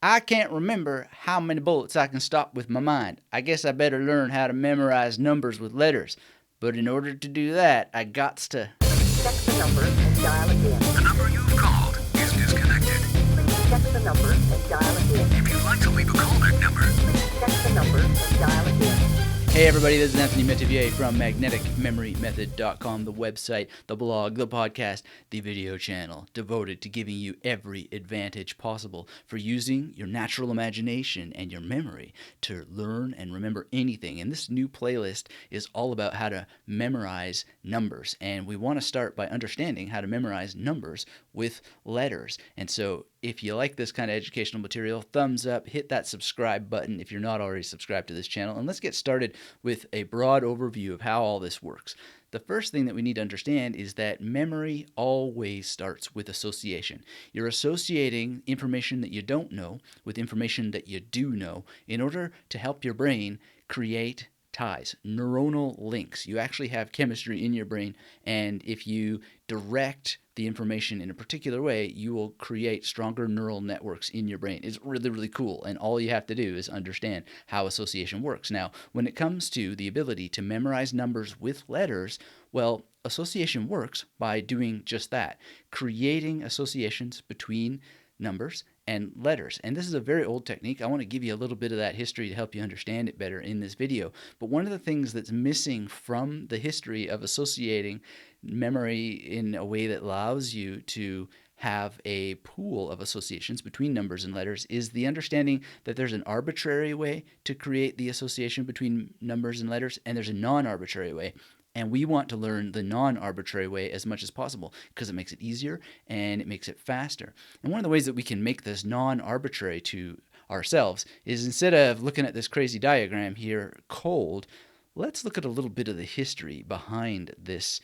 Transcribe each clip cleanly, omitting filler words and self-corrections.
I can't remember how many bullets I can stop with my mind. I guess I better learn how to memorize numbers with letters. But in order to do that, I gots to Check the number and dial again. The number you've called is disconnected. Please check the number and dial again. If you'd like to leave a callback number, Please check the number and dial again. Hey everybody, this is Anthony Metivier from MagneticMemoryMethod.com, the website, the blog, the podcast, the video channel, devoted to giving you every advantage possible for using your natural imagination and your memory to learn and remember anything. And this new playlist is all about how to memorize numbers. And we want to start by understanding how to memorize numbers with letters. And so if you like this kind of educational material, thumbs up, hit that subscribe button if you're not already subscribed to this channel, and let's get started with a broad overview of how all this works. The first thing that we need to understand is that memory always starts with association. You're associating information that you don't know with information that you do know in order to help your brain create ties, neuronal links. You actually have chemistry in your brain, and if you direct the information in a particular way, you will create stronger neural networks in your brain. It's really, really cool, and all you have to do is understand how association works. Now, when it comes to the ability to memorize numbers with letters, well, association works by doing just that, creating associations between numbers and letters. And this is a very old technique. I want to give you a little bit of that history to help you understand it better in this video. But one of the things that's missing from the history of associating memory in a way that allows you to have a pool of associations between numbers and letters is the understanding that there's an arbitrary way to create the association between numbers and letters, and there's a non-arbitrary way. And we want to learn the non-arbitrary way as much as possible because it makes it easier and it makes it faster. And one of the ways that we can make this non-arbitrary to ourselves is, instead of looking at this crazy diagram here cold, let's look at a little bit of the history behind this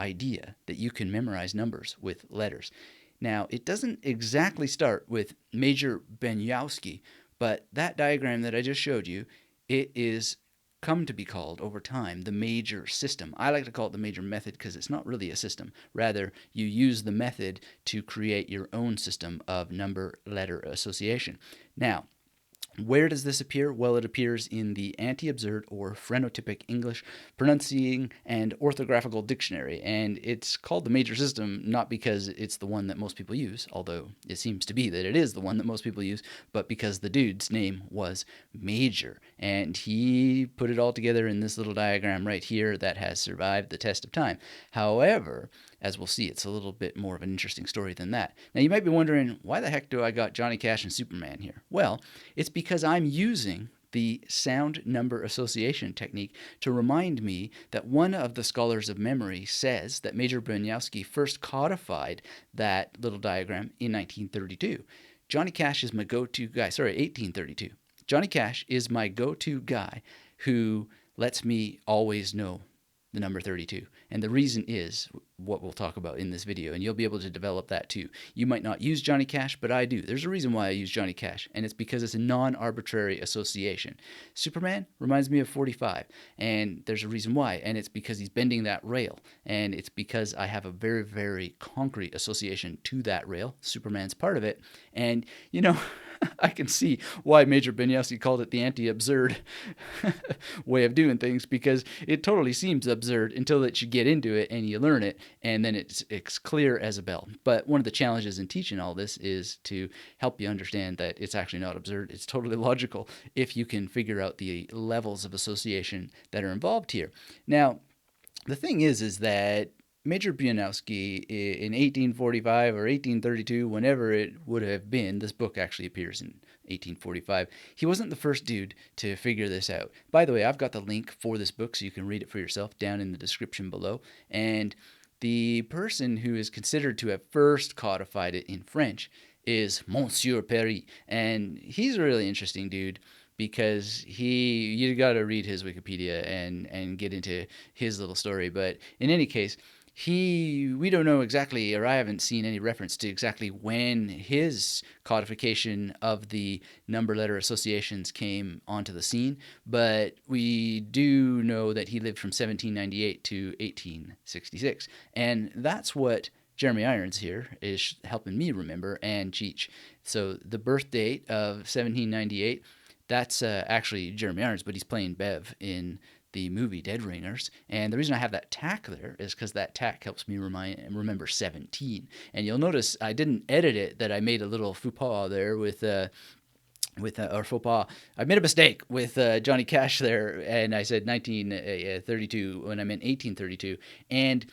idea that you can memorize numbers with letters. Now, it doesn't exactly start with Major Beniowski, but that diagram that I just showed you, it is come to be called over time the major system. I like to call it the major method because it's not really a system. Rather, you use the method to create your own system of number-letter association. Now, where does this appear? Well, it appears in the Anti-Absurd or Phrenototypic English Pronouncing and Orthographical Dictionary, and it's called the major system not because it's the one that most people use, although it seems to be that it is the one that most people use, but because the dude's name was Major, and he put it all together in this little diagram right here that has survived the test of time. However, as we'll see, it's a little bit more of an interesting story than that. Now, you might be wondering, why the heck do I got Johnny Cash and Superman here? Well, it's because I'm using the sound number association technique to remind me that one of the scholars of memory says that Major Beniowski first codified that little diagram in 1932. Johnny Cash is my go-to guy. 1832. Johnny Cash is my go-to guy who lets me always know the number 32. And the reason is what we'll talk about in this video, and you'll be able to develop that too. You might not use Johnny Cash, but I do. There's a reason why I use Johnny Cash, and it's because it's a non-arbitrary association. Superman reminds me of 45, and there's a reason why, and it's because he's bending that rail, and it's because I have a very, very concrete association to that rail. Superman's part of it, and you know, I can see why Major Beniowski called it the anti-absurd way of doing things, because it totally seems absurd until that you get into it and you learn it, and then it's clear as a bell. But one of the challenges in teaching all this is to help you understand that it's actually not absurd. It's totally logical if you can figure out the levels of association that are involved here. Now, the thing is that Major Beniowski in 1845 or 1832, whenever it would have been, this book actually appears in 1845, he wasn't the first dude to figure this out. By the way, I've got the link for this book so you can read it for yourself down in the description below. And the person who is considered to have first codified it in French is Major Paris. And he's a really interesting dude, because you got to read his Wikipedia and get into his little story. But in any case, we don't know exactly, or I haven't seen any reference to exactly when his codification of the number-letter associations came onto the scene, but we do know that he lived from 1798 to 1866, and that's what Jeremy Irons here is helping me remember and Cheech. So the birth date of 1798, that's actually Jeremy Irons, but he's playing Bev in the movie Dead Ringers. And the reason I have that tack there is because that tack helps me remember 17. And you'll notice I didn't edit it, that I made a little faux pas there with or faux pas. I made a mistake with Johnny Cash there, and I said 1932 when I meant 1832. And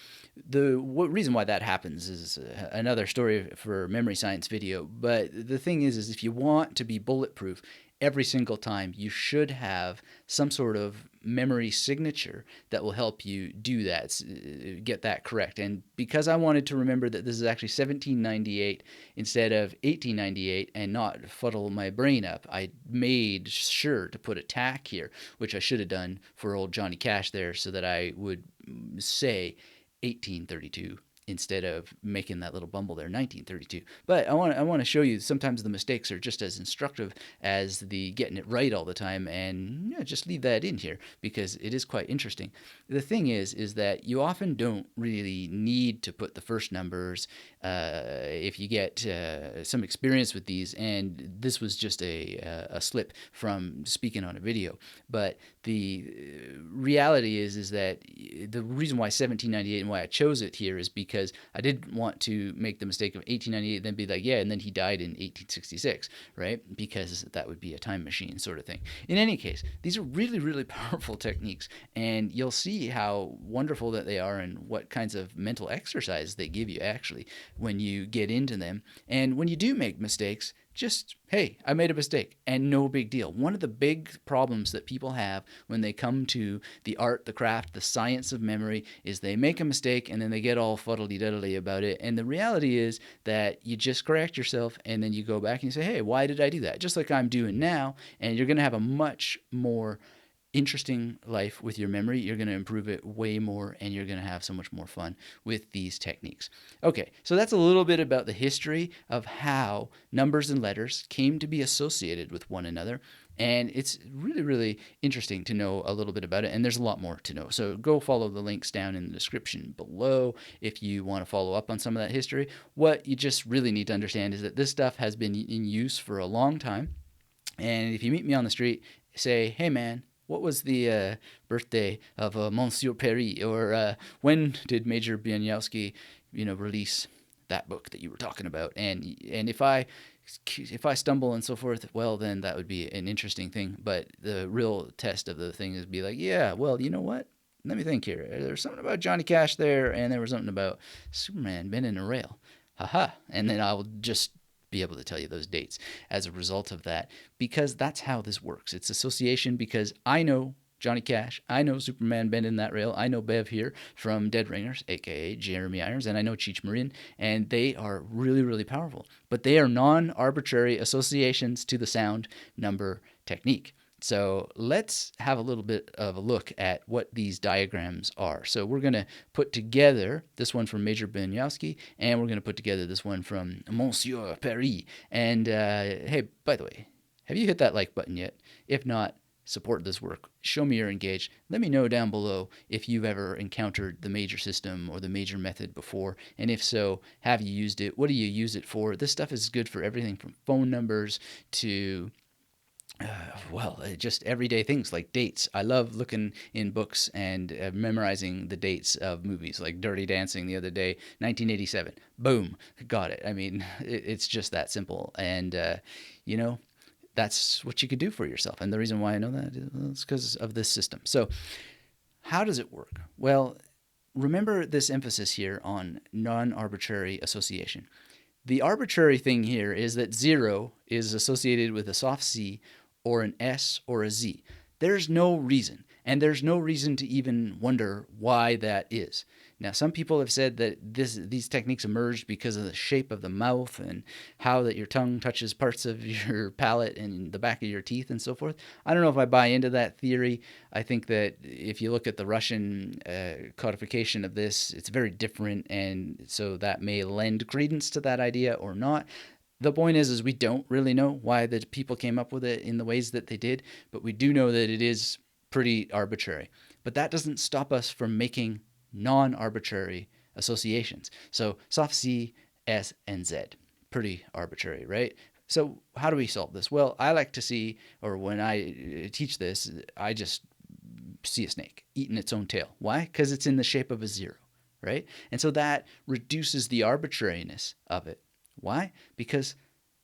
the reason why that happens is another story for memory science video. But the thing is if you want to be bulletproof, every single time you should have some sort of memory signature that will help you do that, get that correct. And because I wanted to remember that this is actually 1798 instead of 1898 and not fuddle my brain up, I made sure to put a tack here, which I should have done for old Johnny Cash there, so that I would say 1832 instead of making that little bumble there, 1932. But I want to show you sometimes the mistakes are just as instructive as the getting it right all the time, and just leave that in here because it is quite interesting. The thing is that you often don't really need to put the first numbers if you get some experience with these, and this was just a slip from speaking on a video. But the reality is that the reason why 1798 and why I chose it here is because I didn't want to make the mistake of 1898 and then be like, yeah, and then he died in 1866, right? Because that would be a time machine sort of thing. In any case, these are really, really powerful techniques, and you'll see how wonderful that they are and what kinds of mental exercise they give you actually when you get into them. And when you do make mistakes, just, hey, I made a mistake, and no big deal. One of the big problems that people have when they come to the art, the craft, the science of memory is they make a mistake and then they get all fuddly-duddly about it. And the reality is that you just correct yourself and then you go back and you say, hey, why did I do that? Just like I'm doing now, and you're going to have a much more interesting life with your memory. You're going to improve it way more, and you're going to have so much more fun with these techniques. Okay, so that's a little bit about the history of how numbers and letters came to be associated with one another. And it's really, really interesting to know a little bit about it, and there's a lot more to know. So go follow the links down in the description below if you want to follow up on some of that history. What you just really need to understand is that this stuff has been in use for a long time. And if you meet me on the street, say, hey man, what was the birthday of Monsieur Paris? Or when did Major Beniowski, release that book that you were talking about? And if I stumble and so forth, well, then that would be an interesting thing. But the real test of the thing is be like, yeah, well, you know what? Let me think here. There's something about Johnny Cash there, and there was something about Superman bending a rail. Haha. And then I'll just be able to tell you those dates as a result of that, because that's how this works. It's association, because I know Johnny Cash, I know Superman bending that rail, I know Bev here from Dead Ringers, aka Jeremy Irons, and I know Cheech Marin, and they are really, really powerful. But they are non-arbitrary associations to the sound number technique. So let's have a little bit of a look at what these diagrams are. So we're going to put together this one from Major Beniowski, and we're going to put together this one from Monsieur Paris. And hey, by the way, have you hit that like button yet? If not, support this work. Show me you're engaged. Let me know down below if you've ever encountered the major system or the major method before. And if so, have you used it? What do you use it for? This stuff is good for everything from phone numbers to just everyday things like dates. I love looking in books and memorizing the dates of movies, like Dirty Dancing the other day, 1987. Boom, got it. I mean, it's just that simple. And, that's what you could do for yourself. And the reason why I know that is because of this system. So how does it work? Well, remember this emphasis here on non-arbitrary association. The arbitrary thing here is that 0 is associated with a soft C or an S or a Z. There's no reason, and there's no reason to even wonder why that is. Now, some people have said that these techniques emerged because of the shape of the mouth and how that your tongue touches parts of your palate and the back of your teeth and so forth. I don't know if I buy into that theory. I think that if you look at the Russian codification of this, it's very different, and so that may lend credence to that idea or not. The point is we don't really know why the people came up with it in the ways that they did, but we do know that it is pretty arbitrary. But that doesn't stop us from making non-arbitrary associations. So soft C, S, and Z. Pretty arbitrary, right? So how do we solve this? Well, I like to see, or when I teach this, I just see a snake eating its own tail. Why? Because it's in the shape of a 0, right? And so that reduces the arbitrariness of it. Why? Because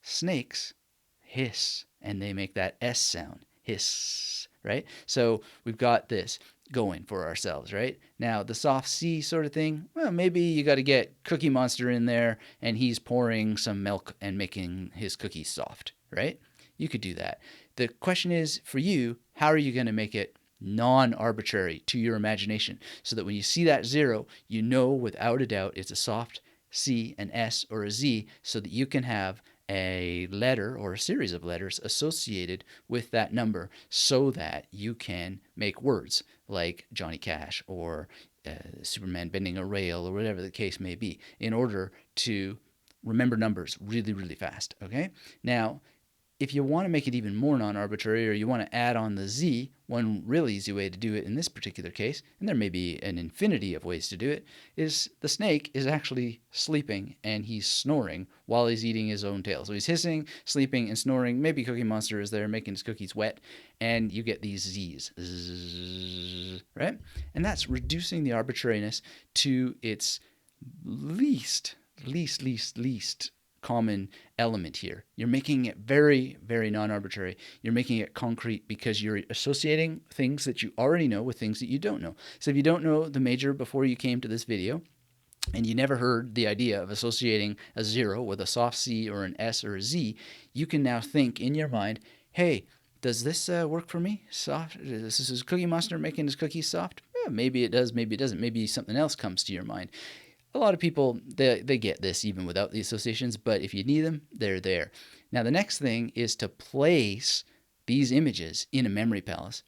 snakes hiss, and they make that S sound, hiss, right? So we've got this going for ourselves, right? Now, the soft C sort of thing, well, maybe you got to get Cookie Monster in there, and he's pouring some milk and making his cookies soft, right? You could do that. The question is, for you, how are you going to make it non-arbitrary to your imagination so that when you see that 0, you know without a doubt it's a soft C, an S, or a Z, so that you can have a letter or a series of letters associated with that number so that you can make words like Johnny Cash or Superman bending a rail or whatever the case may be in order to remember numbers really, really fast, okay? Now, if you want to make it even more non-arbitrary, or you want to add on the Z, one really easy way to do it in this particular case, and there may be an infinity of ways to do it, is the snake is actually sleeping and he's snoring while he's eating his own tail. So he's hissing, sleeping, and snoring. Maybe Cookie Monster is there making his cookies wet, and you get these Z's, zzz, right? And that's reducing the arbitrariness to its least common element here. You're making it very, very non-arbitrary. You're making it concrete because you're associating things that you already know with things that you don't know. So if you don't know the major before you came to this video, and you never heard the idea of associating a 0 with a soft C or an S or a Z, you can now think in your mind, hey, does this work for me? Soft? This is Cookie Monster making his cookies soft? Yeah, maybe it does, maybe it doesn't. Maybe something else comes to your mind. A lot of people, they get this even without the associations, but if you need them, they're there. Now, the next thing is to place these images in a memory palace.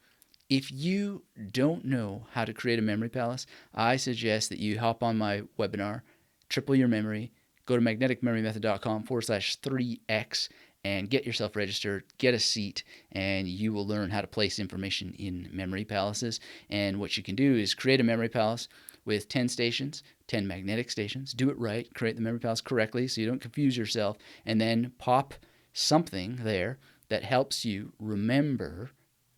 If you don't know how to create a memory palace, I suggest that you hop on my webinar, Triple Your Memory, go to magneticmemorymethod.com/3x and get yourself registered, get a seat, and you will learn how to place information in memory palaces. And what you can do is create a memory palace with 10 stations, 10 magnetic stations. Do it right, create the memory palace correctly so you don't confuse yourself, and then pop something there that helps you remember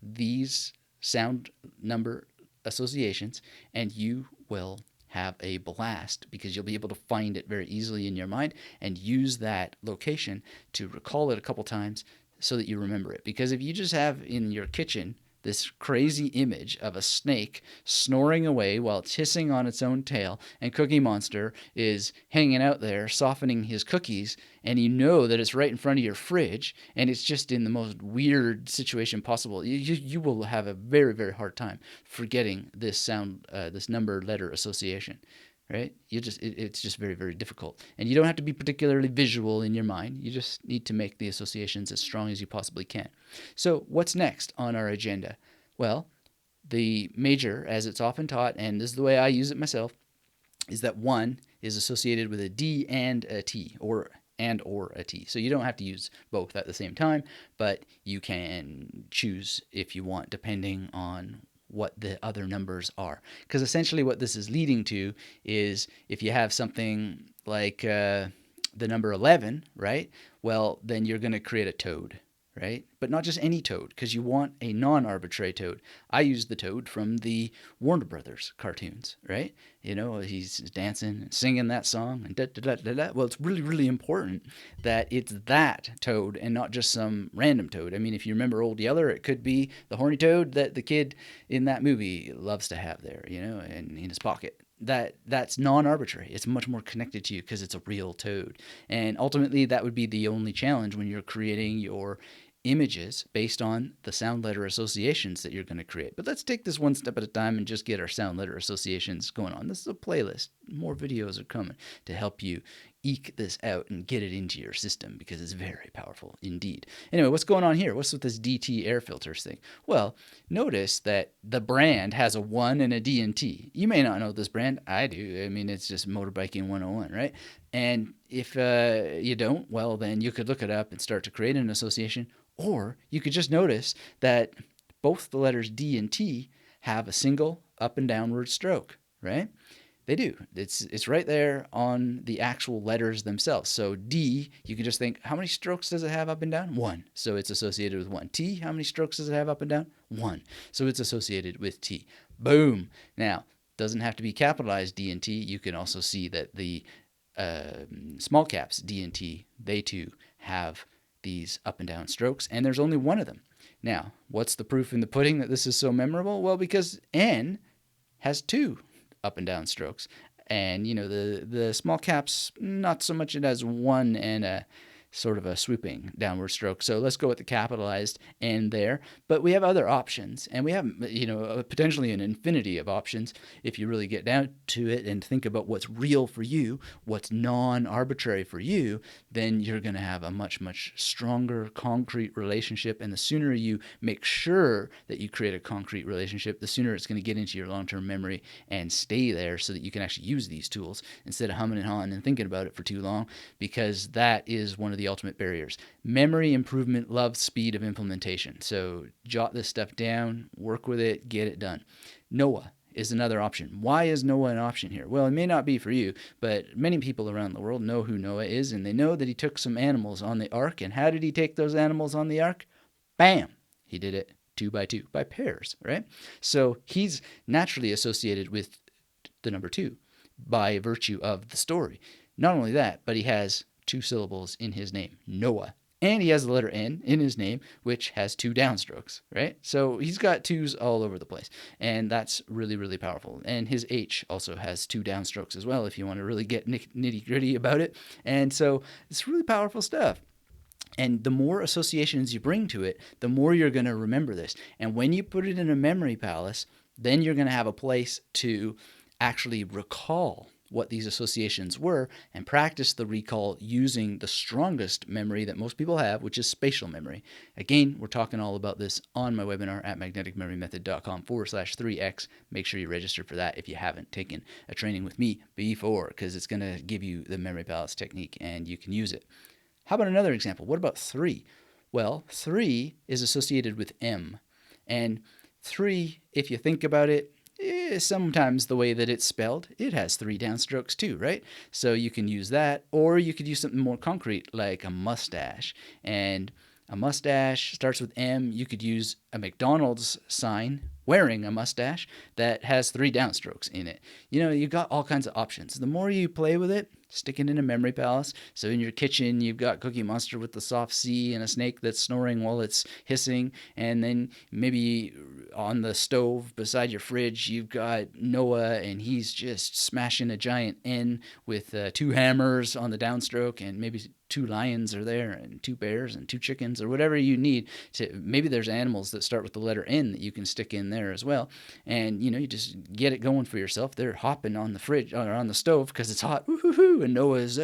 these sound number associations, and you will have a blast because you'll be able to find it very easily in your mind and use that location to recall it a couple times so that you remember it. Because if you just have in your kitchen this crazy image of a snake snoring away while it's hissing on its own tail, and Cookie Monster is hanging out there softening his cookies, and you know that it's right in front of your fridge, and it's just in the most weird situation possible, you will have a very, very hard time forgetting this sound, this number letter association. Right? It's just very, very difficult. And you don't have to be particularly visual in your mind. You just need to make the associations as strong as you possibly can. So what's next on our agenda? Well, the major, as it's often taught, and this is the way I use it myself, is that 1 is associated with a D and a T, or a T. So you don't have to use both at the same time, but you can choose if you want, depending on what the other numbers are. Because essentially what this is leading to is if you have something like the number 11, right? Well, then you're going to create a toad, right? But not just any toad, because you want a non-arbitrary toad. I use the toad from the Warner Brothers cartoons, right? You know, he's dancing and singing that song and da-da-da-da-da. Well, it's really, really important that it's that toad and not just some random toad. I mean, if you remember Old Yeller, it could be the horny toad that the kid in that movie loves to have there, you know, and in his pocket. That's non-arbitrary. It's much more connected to you because it's a real toad. And ultimately, that would be the only challenge when you're creating your images based on the sound letter associations that you're going to create. But let's take this one step at a time and just get our sound letter associations going on. This is a playlist. More videos are coming to help you eke this out and get it into your system because it's very powerful indeed. Anyway, what's going on here? What's with this DT air filters thing? Well, notice that the brand has a 1 and a D and T. You may not know this brand. I do. I mean, it's just Motorbiking 101, right? And if you don't, well, then you could look it up and start to create an association. Or you could just notice that both the letters D and T have a single up and downward stroke, right? They do. It's right there on the actual letters themselves. So D, you can just think, how many strokes does it have up and down? 1. So it's associated with 1. T, how many strokes does it have up and down? 1. So it's associated with T. Boom. Now, doesn't have to be capitalized D and T. You can also see that the small caps D and T, they too have these up and down strokes, and there's only one of them. Now, what's the proof in the pudding that this is so memorable? Well, because N has 2 up and down strokes. And, the small caps, not so much. It has 1 and a sort of a swooping downward stroke. So let's go with the capitalized N there. But we have other options, and we have, potentially an infinity of options if you really get down to it and think about what's real for you, what's non-arbitrary for you, then you're going to have a much, much stronger concrete relationship. And the sooner you make sure that you create a concrete relationship, the sooner it's going to get into your long-term memory and stay there so that you can actually use these tools instead of humming and hawing and thinking about it for too long, because that is one of the ultimate barriers. Memory improvement loves speed of implementation. So jot this stuff down, work with it, get it done. Noah is another option. Why is Noah an option here? Well, it may not be for you, but many people around the world know who Noah is, and they know that he took some animals on the ark. And how did he take those animals on the ark? Bam! He did it 2 by 2, by pairs, right? So he's naturally associated with the number 2 by virtue of the story. Not only that, but he has 2 syllables in his name, Noah. And he has the letter N in his name, which has 2 downstrokes, right? So he's got 2s all over the place. And that's really, really powerful. And his H also has 2 downstrokes as well, if you want to really get nitty-gritty about it. And so it's really powerful stuff. And the more associations you bring to it, the more you're going to remember this. And when you put it in a memory palace, then you're going to have a place to actually recall what these associations were and practice the recall using the strongest memory that most people have, which is spatial memory. Again, we're talking all about this on my webinar at magneticmemorymethod.com/3x. Make sure you register for that if you haven't taken a training with me before, because it's going to give you the memory palace technique and you can use it. How about another example? What about 3? Well, 3 is associated with M. And 3, if you think about it, sometimes the way that it's spelled, it has 3 downstrokes too, right? So you can use that, or you could use something more concrete like a mustache. And a mustache starts with M. You could use a McDonald's sign wearing a mustache that has 3 downstrokes in it. You got all kinds of options. The more you play with it, stick it in a memory palace. So in your kitchen, you've got Cookie Monster with the soft C and a snake that's snoring while it's hissing. And then maybe on the stove beside your fridge, you've got Noah, and he's just smashing a giant N with 2 hammers on the downstroke, and maybe 2 lions are there, and 2 bears and 2 chickens, or whatever you need to. Maybe there's animals that start with the letter N that you can stick in there as well. And you just get it going for yourself. They're hopping on the fridge or on the stove because it's hot. Woo-hoo-hoo, and Noah's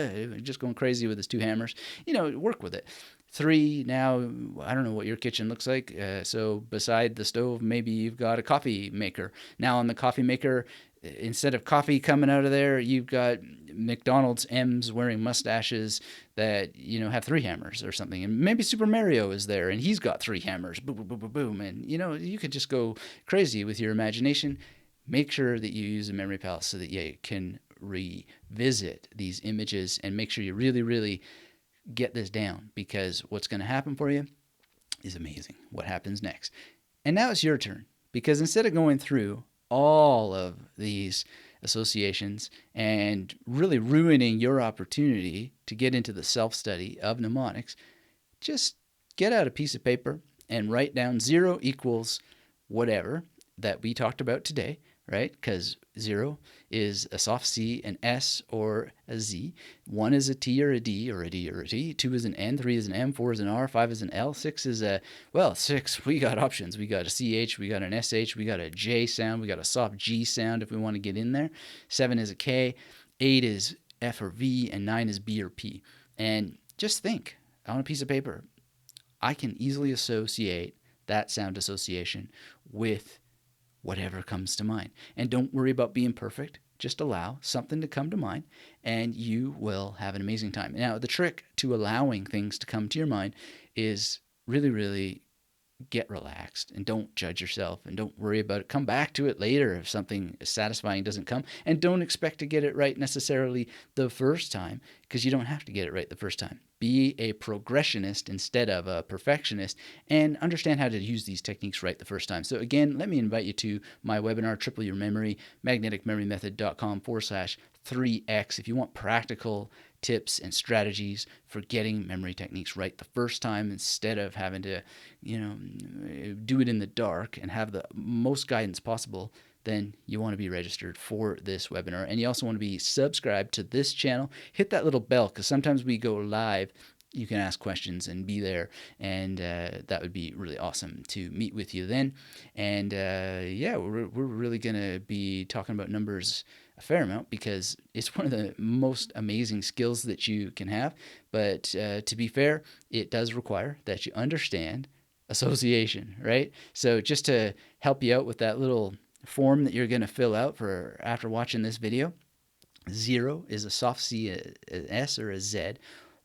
just going crazy with his 2 hammers. Work with it. 3, now, I don't know what your kitchen looks like. So beside the stove, maybe you've got a coffee maker. Now on the coffee maker, instead of coffee coming out of there, you've got McDonald's M's wearing mustaches that, have 3 hammers or something. And maybe Super Mario is there, and he's got 3 hammers. Boom, boom, boom, boom, boom. And, you could just go crazy with your imagination. Make sure that you use a memory palace so that you can revisit these images, and make sure you really, really get this down, because what's going to happen for you is amazing. What happens next? And now it's your turn, because instead of going through all of these associations and really ruining your opportunity to get into the self-study of mnemonics, just get out a piece of paper and write down 0 equals whatever that we talked about today, right? Because 0 is a soft C, an S, or a Z. 1 is a T or a D or a D or a T. 2 is an N. 3 is an M. 4 is an R. 5 is an L. 6 is 6, we got options. We got a CH, we got an SH, we got a J sound, we got a soft G sound if we want to get in there. 7 is a K. 8 is F or V, and 9 is B or P. And just think, on a piece of paper, I can easily associate that sound association with whatever comes to mind. And don't worry about being perfect. Just allow something to come to mind, and you will have an amazing time. Now, the trick to allowing things to come to your mind is really, really get relaxed and don't judge yourself and don't worry about it. Come back to it later if something satisfying doesn't come, and don't expect to get it right necessarily the first time, because you don't have to get it right the first time. Be a progressionist instead of a perfectionist, and understand how to use these techniques right the first time. So again, let me invite you to my webinar, Triple Your Memory, magneticmemorymethod.com/3x, if you want practical tips and strategies for getting memory techniques right the first time, instead of having to, do it in the dark and have the most guidance possible. Then you want to be registered for this webinar. And you also want to be subscribed to this channel. Hit that little bell, because sometimes we go live. You can ask questions and be there, and that would be really awesome to meet with you then. And we're really going to be talking about numbers a fair amount, because it's one of the most amazing skills that you can have. But to be fair, it does require that you understand association, right? So just to help you out with that little form that you're going to fill out for after watching this video, 0 is a soft C, an S, or a Z.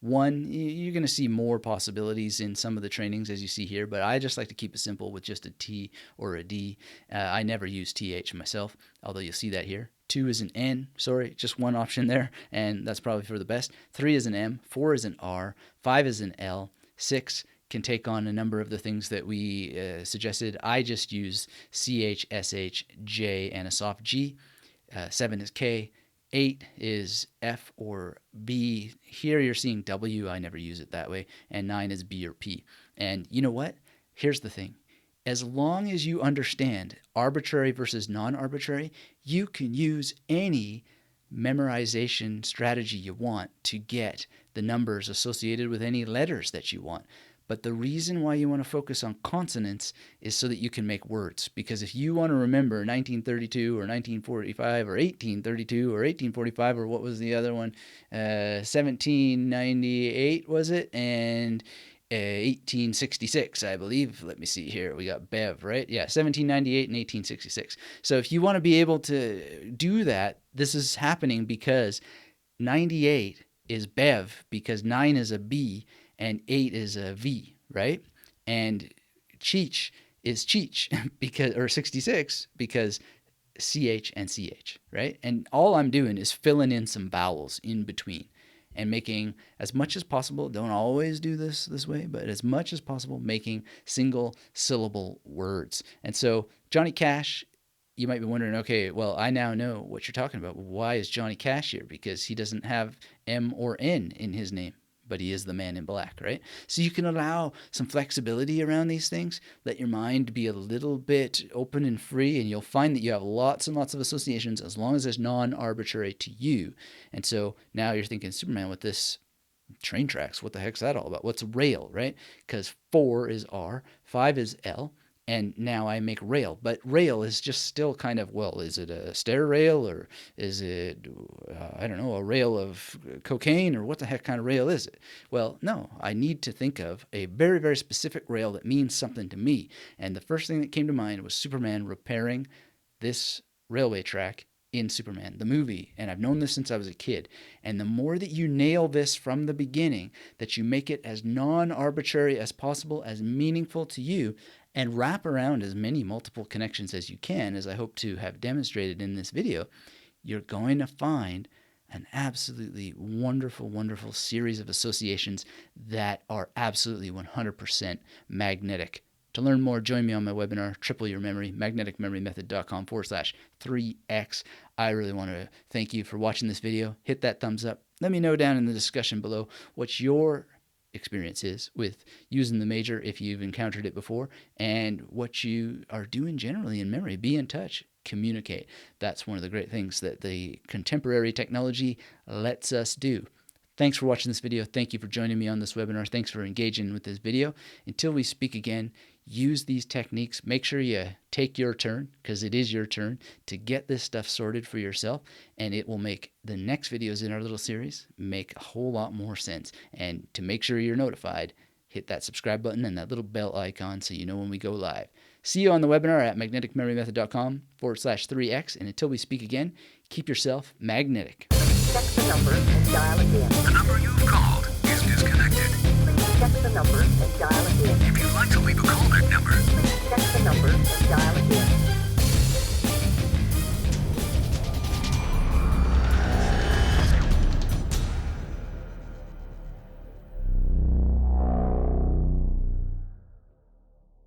1, you're going to see more possibilities in some of the trainings as you see here, but I just like to keep it simple with just a T or a D. I never use TH myself, although you'll see that here. 2 is an N, sorry, just one option there, and that's probably for the best. 3 is an M, 4 is an R, 5 is an L, 6 can take on a number of the things that we suggested. I just use CH, SH, J, and a soft G. 7 is K. 8 is F or B. Here you're seeing W. I never use it that way. And 9 is B or P. And you know what? Here's the thing. As long as you understand arbitrary versus non-arbitrary, you can use any memorization strategy you want to get the numbers associated with any letters that you want. But the reason why you want to focus on consonants is so that you can make words. Because if you want to remember 1932 or 1945 or 1832 or 1845 or what was the other one, 1798 was it? And 1866, I believe. Let me see here. We got Bev, right? Yeah, 1798 and 1866. So if you want to be able to do that, this is happening because 98 is Bev, because 9 is a B, and 8 is a V, right? And Cheech is Cheech, or 66, because CH and CH, right? And all I'm doing is filling in some vowels in between and making, as much as possible, don't always do this way, but as much as possible, making single syllable words. And so Johnny Cash, you might be wondering, okay, well, I now know what you're talking about. Why is Johnny Cash here? Because he doesn't have M or N in his name, but he is the man in black, right? So you can allow some flexibility around these things, let your mind be a little bit open and free, and you'll find that you have lots and lots of associations as long as it's non-arbitrary to you. And so now you're thinking, Superman, with this train tracks, what the heck's that all about? What's rail, right? Because 4 is R, 5 is L, and now I make rail. But rail is just still kind of, well, is it a stair rail, or is it, I don't know, a rail of cocaine, or what the heck kind of rail is it? Well, no, I need to think of a very, very specific rail that means something to me. And the first thing that came to mind was Superman repairing this railway track in Superman, the movie. And I've known this since I was a kid. And the more that you nail this from the beginning, that you make it as non-arbitrary as possible, as meaningful to you, and wrap around as many multiple connections as you can, as I hope to have demonstrated in this video, you're going to find an absolutely wonderful, wonderful series of associations that are absolutely 100% magnetic. To learn more, join me on my webinar, Triple Your Memory, magneticmemorymethod.com/3x. I really want to thank you for watching this video. Hit that thumbs up. Let me know down in the discussion below what your experience is with using the Major, if you've encountered it before, and what you are doing generally in memory. Be in touch, communicate. That's one of the great things that the contemporary technology lets us do. Thanks for watching this video. Thank you for joining me on this webinar. Thanks for engaging with this video. Until we speak again, use these techniques. Make sure you take your turn, because it is your turn, to get this stuff sorted for yourself, and it will make the next videos in our little series make a whole lot more sense. And to make sure you're notified, hit that subscribe button and that little bell icon so you know when we go live. See you on the webinar at magneticmemorymethod.com/3x. And until we speak again, keep yourself magnetic. Check the number and dial again. The number you've called is disconnected. Please check check the number and dial it in. If you'd like to leave a callback number, Please check the number and dial